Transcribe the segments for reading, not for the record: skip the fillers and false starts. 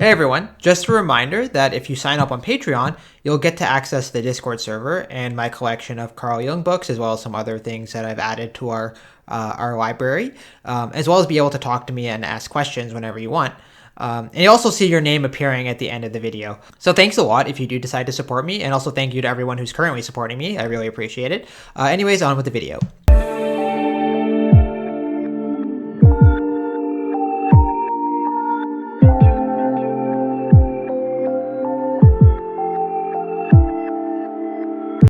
Hey everyone, just a reminder that if you sign up on Patreon, you'll get to access the Discord server and my collection of Carl Jung books, as well as some other things that I've added to our library, as well as be able to talk to me and ask questions whenever you want. And you also see your name appearing at the end of the video. So thanks a lot if you do decide to support me, and also thank you to everyone who's currently supporting me. I really appreciate it. Anyways, on with the video.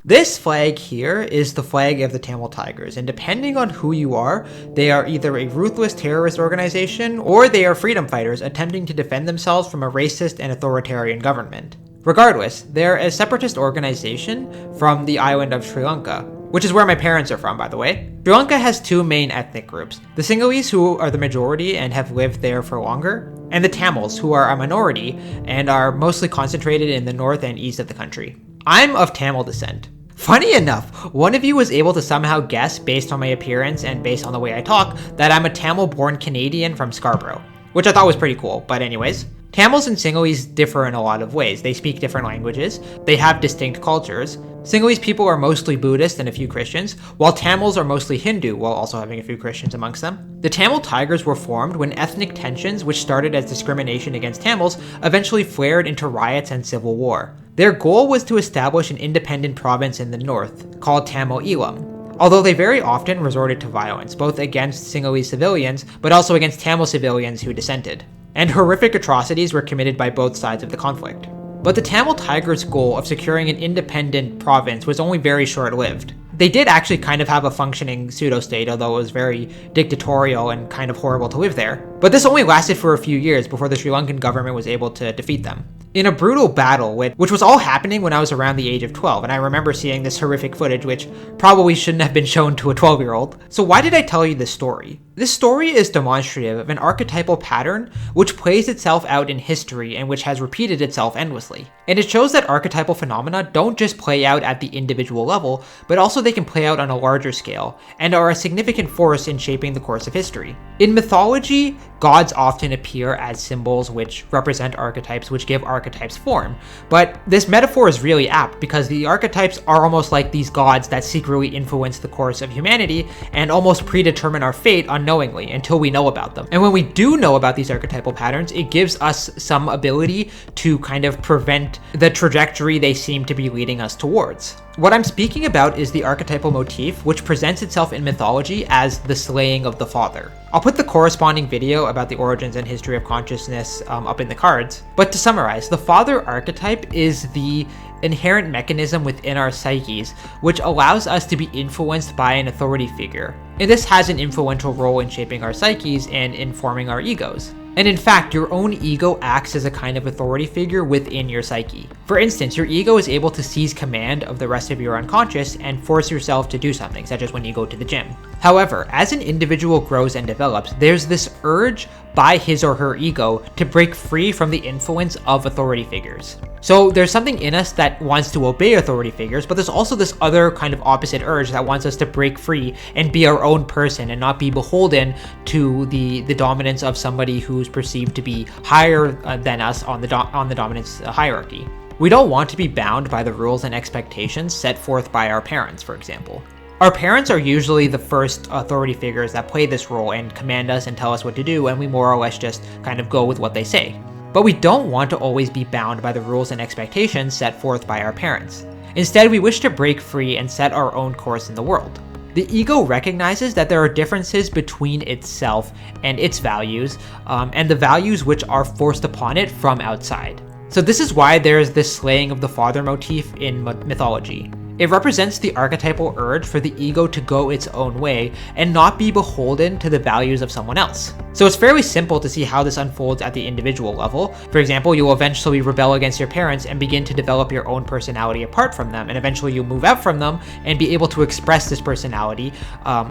This flag here is the flag of the Tamil Tigers, and depending on who you are, they are either a ruthless terrorist organization or they are freedom fighters attempting to defend themselves from a racist and authoritarian government. Regardless, they're a separatist organization from the island of Sri Lanka, which is where my parents are from, by the way. Sri Lanka has two main ethnic groups: the Sinhalese, who are the majority and have lived there for longer, and the Tamils, who are a minority and are mostly concentrated in the north and east of the country. I'm of Tamil descent. Funny enough, one of you was able to somehow guess, based on my appearance and based on the way I talk, that I'm a Tamil-born Canadian from Scarborough, which I thought was pretty cool. But anyways, Tamils and Sinhalese differ in a lot of ways. They speak different languages, they have distinct cultures. Sinhalese people are mostly Buddhist and a few Christians, while Tamils are mostly Hindu, while also having a few Christians amongst them. The Tamil Tigers were formed when ethnic tensions, which started as discrimination against Tamils, eventually flared into riots and civil war. Their goal was to establish an independent province in the north, called Tamil Eelam, although they very often resorted to violence, both against Sinhalese civilians, but also against Tamil civilians who dissented. And horrific atrocities were committed by both sides of the conflict. But the Tamil Tigers' goal of securing an independent province was only very short-lived. They did actually kind of have a functioning pseudo-state, although it was very dictatorial and kind of horrible to live there. But this only lasted for a few years before the Sri Lankan government was able to defeat them. In a brutal battle, which was all happening when I was around the age of 12, and I remember seeing this horrific footage, which probably shouldn't have been shown to a 12-year-old. So why did I tell you this story? This story is demonstrative of an archetypal pattern which plays itself out in history and which has repeated itself endlessly. And it shows that archetypal phenomena don't just play out at the individual level, but also they can play out on a larger scale, and are a significant force in shaping the course of history. In mythology, gods often appear as symbols which represent archetypes, which give archetypes form. But this metaphor is really apt because the archetypes are almost like these gods that secretly influence the course of humanity and almost predetermine our fate unknowingly until we know about them. And when we do know about these archetypal patterns, it gives us some ability to kind of prevent the trajectory they seem to be leading us towards. What I'm speaking about is the archetypal motif, which presents itself in mythology as the slaying of the father. I'll put the corresponding video about the origins and history of consciousness up in the cards. But to summarize, the father archetype is the inherent mechanism within our psyches which allows us to be influenced by an authority figure. And this has an influential role in shaping our psyches and in forming our egos. And in fact, your own ego acts as a kind of authority figure within your psyche. For instance, your ego is able to seize command of the rest of your unconscious and force yourself to do something, such as when you go to the gym. However, as an individual grows and develops, there's this urge by his or her ego to break free from the influence of authority figures. So there's something in us that wants to obey authority figures, but there's also this other kind of opposite urge that wants us to break free and be our own person and not be beholden to the dominance of somebody who's perceived to be higher than us on the dominance hierarchy. We don't want to be bound by the rules and expectations set forth by our parents, for example. Our parents are usually the first authority figures that play this role and command us and tell us what to do, and we more or less just kind of go with what they say. But we don't want to always be bound by the rules and expectations set forth by our parents. Instead, we wish to break free and set our own course in the world. The ego recognizes that there are differences between itself and its values, and the values which are forced upon it from outside. So this is why there's this slaying of the father motif in mythology. It represents the archetypal urge for the ego to go its own way and not be beholden to the values of someone else. So it's fairly simple to see how this unfolds at the individual level. For example, you'll eventually rebel against your parents and begin to develop your own personality apart from them, and eventually you'll move out from them and be able to express this personality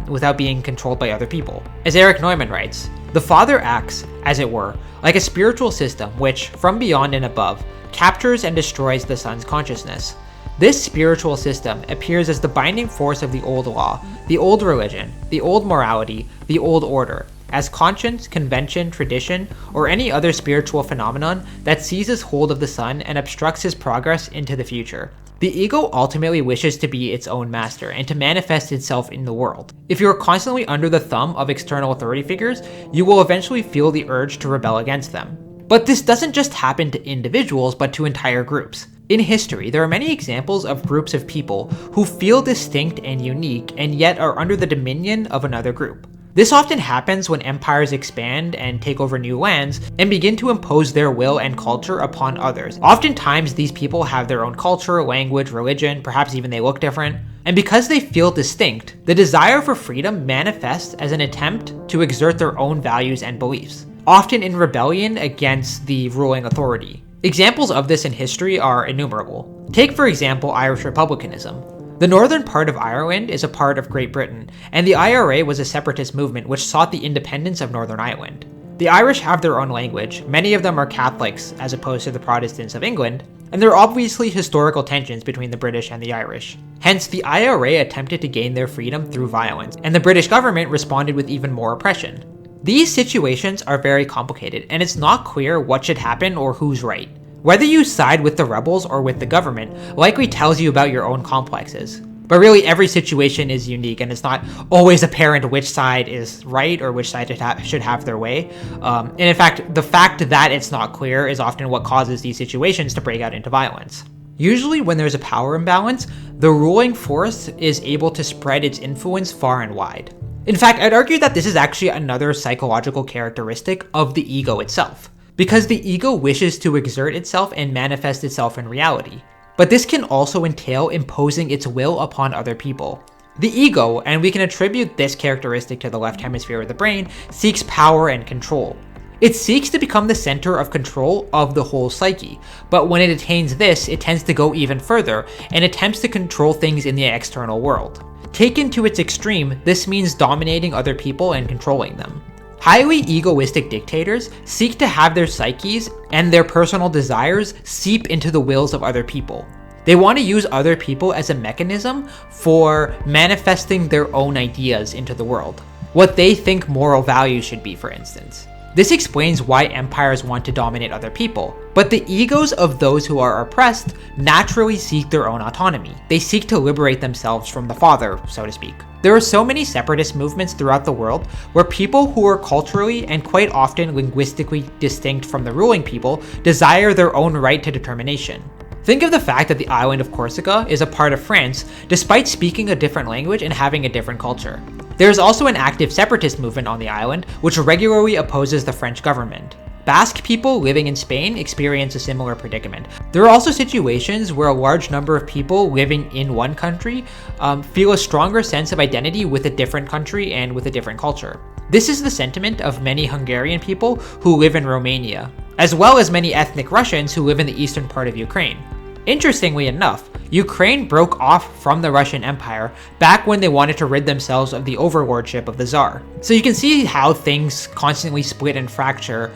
without being controlled by other people. As Eric Neumann writes, the father acts, as it were, like a spiritual system which, from beyond and above, captures and destroys the son's consciousness. This spiritual system appears as the binding force of the old law, the old religion, the old morality, the old order, as conscience, convention, tradition, or any other spiritual phenomenon that seizes hold of the sun and obstructs his progress into the future. The ego ultimately wishes to be its own master and to manifest itself in the world. If you are constantly under the thumb of external authority figures, you will eventually feel the urge to rebel against them. But this doesn't just happen to individuals, but to entire groups. In history, there are many examples of groups of people who feel distinct and unique and yet are under the dominion of another group. This often happens when empires expand and take over new lands and begin to impose their will and culture upon others. Oftentimes, these people have their own culture, language, religion, perhaps even they look different. And because they feel distinct, the desire for freedom manifests as an attempt to exert their own values and beliefs, often in rebellion against the ruling authority. Examples of this in history are innumerable. Take, for example, Irish republicanism. The northern part of Ireland is a part of Great Britain, and the IRA was a separatist movement which sought the independence of Northern Ireland. The Irish have their own language, many of them are Catholics as opposed to the Protestants of England, and there are obviously historical tensions between the British and the Irish. Hence, the IRA attempted to gain their freedom through violence, and the British government responded with even more oppression. These situations are very complicated, and it's not clear what should happen or who's right. Whether you side with the rebels or with the government likely tells you about your own complexes. But really, every situation is unique, and it's not always apparent which side is right or which side should have their way. And in fact, the fact that it's not clear is often what causes these situations to break out into violence. Usually, when there's a power imbalance, the ruling force is able to spread its influence far and wide. In fact, I'd argue that this is actually another psychological characteristic of the ego itself, because the ego wishes to exert itself and manifest itself in reality. But this can also entail imposing its will upon other people. The ego, and we can attribute this characteristic to the left hemisphere of the brain, seeks power and control. It seeks to become the center of control of the whole psyche, but when it attains this, it tends to go even further and attempts to control things in the external world. Taken to its extreme, this means dominating other people and controlling them. Highly egoistic dictators seek to have their psyches and their personal desires seep into the wills of other people. They want to use other people as a mechanism for manifesting their own ideas into the world. What they think moral values should be, for instance. This explains why empires want to dominate other people, but the egos of those who are oppressed naturally seek their own autonomy. They seek to liberate themselves from the father, so to speak. There are so many separatist movements throughout the world where people who are culturally and quite often linguistically distinct from the ruling people desire their own right to determination. Think of the fact that the island of Corsica is a part of France despite speaking a different language and having a different culture. There is also an active separatist movement on the island which regularly opposes the French government. Basque people living in Spain experience a similar predicament. There are also situations where a large number of people living in one country feel a stronger sense of identity with a different country and with a different culture. This is the sentiment of many Hungarian people who live in Romania, as well as many ethnic Russians who live in the eastern part of Ukraine. Interestingly enough, Ukraine broke off from the Russian Empire back when they wanted to rid themselves of the overlordship of the Tsar. So you can see how things constantly split and fracture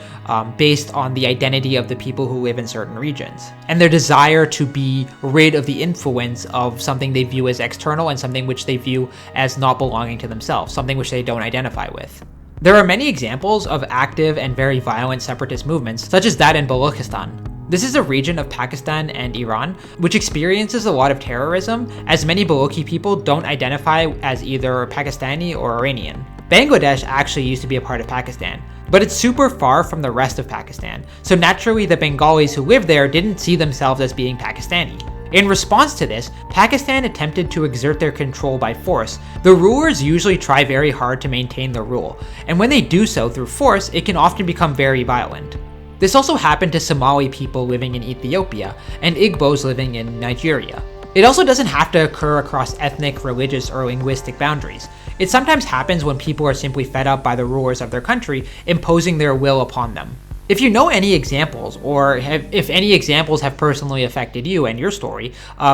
based on the identity of the people who live in certain regions, and their desire to be rid of the influence of something they view as external and something which they view as not belonging to themselves, something which they don't identify with. There are many examples of active and very violent separatist movements, such as that in Balochistan. This is a region of Pakistan and Iran, which experiences a lot of terrorism, as many Balochi people don't identify as either Pakistani or Iranian. Bangladesh actually used to be a part of Pakistan, but it's super far from the rest of Pakistan, so naturally the Bengalis who lived there didn't see themselves as being Pakistani. In response to this, Pakistan attempted to exert their control by force. The rulers usually try very hard to maintain their rule, and when they do so through force, it can often become very violent. This also happened to Somali people living in Ethiopia and Igbos living in Nigeria. It also doesn't have to occur across ethnic, religious, or linguistic boundaries. It sometimes happens when people are simply fed up by the rulers of their country imposing their will upon them. If you know any examples, or if any examples have personally affected you and your story,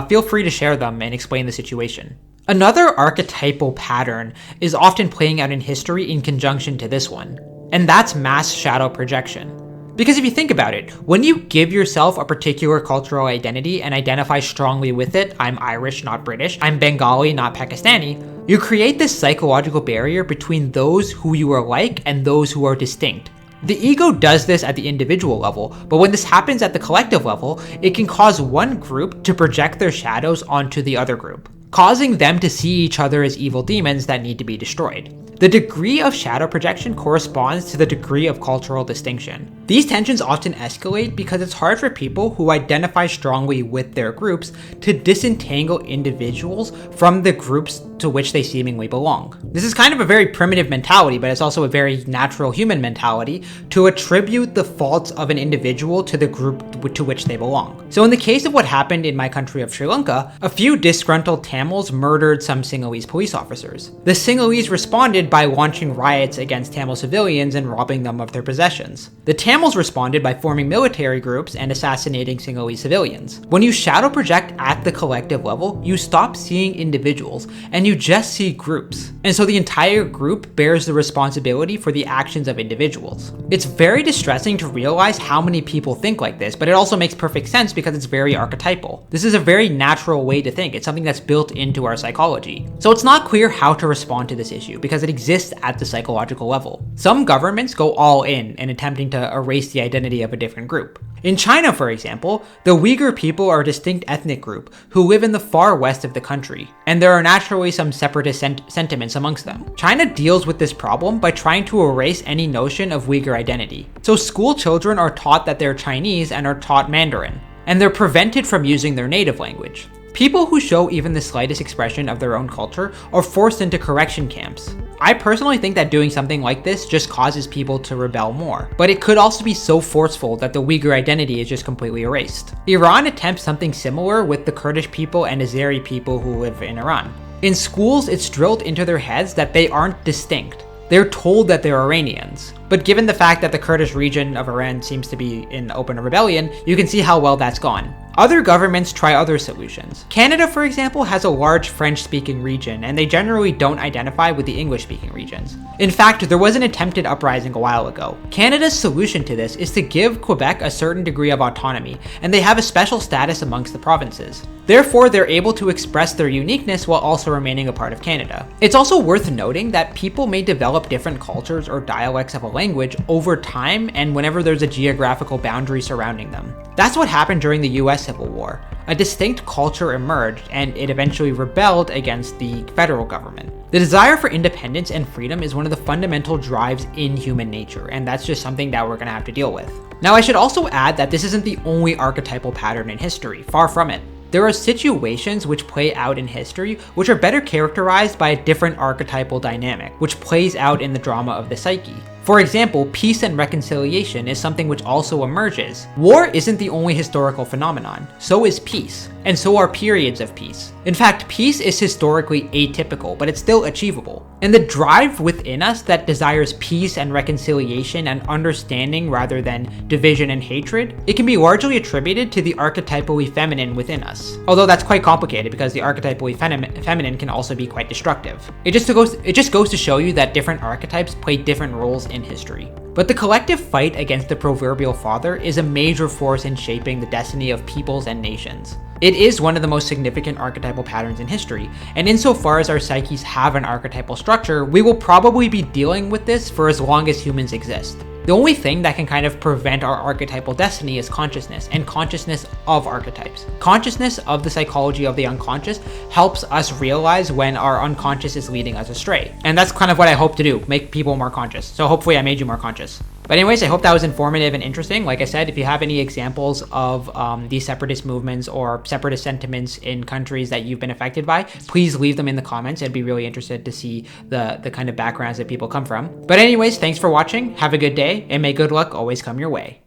feel free to share them and explain the situation. Another archetypal pattern is often playing out in history in conjunction to this one, and that's mass shadow projection. Because if you think about it, when you give yourself a particular cultural identity and identify strongly with it, I'm Irish, not British, I'm Bengali, not Pakistani, You create this psychological barrier between those who you are like and those who are distinct. The ego does this at the individual level, but when this happens at the collective level, it can cause one group to project their shadows onto the other group, causing them to see each other as evil demons that need to be destroyed. The degree of shadow projection corresponds to the degree of cultural distinction. These tensions often escalate because it's hard for people who identify strongly with their groups to disentangle individuals from the groups to which they seemingly belong. This is kind of a very primitive mentality, but it's also a very natural human mentality to attribute the faults of an individual to the group to which they belong. So in the case of what happened in my country of Sri Lanka, a few disgruntled Tamils murdered some Sinhalese police officers. The Sinhalese responded by launching riots against Tamil civilians and robbing them of their possessions. The Tamils responded by forming military groups and assassinating Sinhalese civilians. When you shadow project at the collective level, you stop seeing individuals and you just see groups. And so the entire group bears the responsibility for the actions of individuals. It's very distressing to realize how many people think like this, but it also makes perfect sense because it's very archetypal. This is a very natural way to think. It's something that's built into our psychology. So it's not clear how to respond to this issue because it exists at the psychological level. Some governments go all in attempting to erase the identity of a different group. In China, for example, the Uyghur people are a distinct ethnic group who live in the far west of the country, and there are naturally some separatist sentiments amongst them. China deals with this problem by trying to erase any notion of Uyghur identity. So school children are taught that they're Chinese and are taught Mandarin, and they're prevented from using their native language. People who show even the slightest expression of their own culture are forced into correction camps. I personally think that doing something like this just causes people to rebel more, but it could also be so forceful that the Uyghur identity is just completely erased. Iran attempts something similar with the Kurdish people and Azeri people who live in Iran. In schools, it's drilled into their heads that they aren't distinct. They're told that they're Iranians. But given the fact that the Kurdish region of Iran seems to be in open rebellion, you can see how well that's gone. Other governments try other solutions. Canada, for example, has a large French-speaking region, and they generally don't identify with the English-speaking regions. In fact, there was an attempted uprising a while ago. Canada's solution to this is to give Quebec a certain degree of autonomy, and they have a special status amongst the provinces. Therefore, they're able to express their uniqueness while also remaining a part of Canada. It's also worth noting that people may develop different cultures or dialects of a language over time and whenever there's a geographical boundary surrounding them. That's what happened during the US Civil War. A distinct culture emerged and it eventually rebelled against the federal government. The desire for independence and freedom is one of the fundamental drives in human nature, and that's just something that we're going to have to deal with. Now, I should also add that this isn't the only archetypal pattern in history, far from it. There are situations which play out in history which are better characterized by a different archetypal dynamic, which plays out in the drama of the psyche. For example, peace and reconciliation is something which also emerges. War isn't the only historical phenomenon, so is peace, and so are periods of peace. In fact, peace is historically atypical, but it's still achievable. And the drive within us that desires peace and reconciliation and understanding rather than division and hatred, it can be largely attributed to the archetypally feminine within us. Although that's quite complicated because the archetypally feminine can also be quite destructive. It just goes to show you that different archetypes play different roles in history. But the collective fight against the proverbial father is a major force in shaping the destiny of peoples and nations. It is one of the most significant archetypal patterns in history, and insofar as our psyches have an archetypal structure, we will probably be dealing with this for as long as humans exist. The only thing that can kind of prevent our archetypal destiny is consciousness, and consciousness of archetypes. Consciousness of the psychology of the unconscious helps us realize when our unconscious is leading us astray. And that's kind of what I hope to do, make people more conscious. So hopefully I made you more conscious. But anyways, I hope that was informative and interesting. Like I said, if you have any examples of these separatist movements or separatist sentiments in countries that you've been affected by, please leave them in the comments. I'd be really interested to see the kind of backgrounds that people come from. But anyways, thanks for watching. Have a good day, and may good luck always come your way.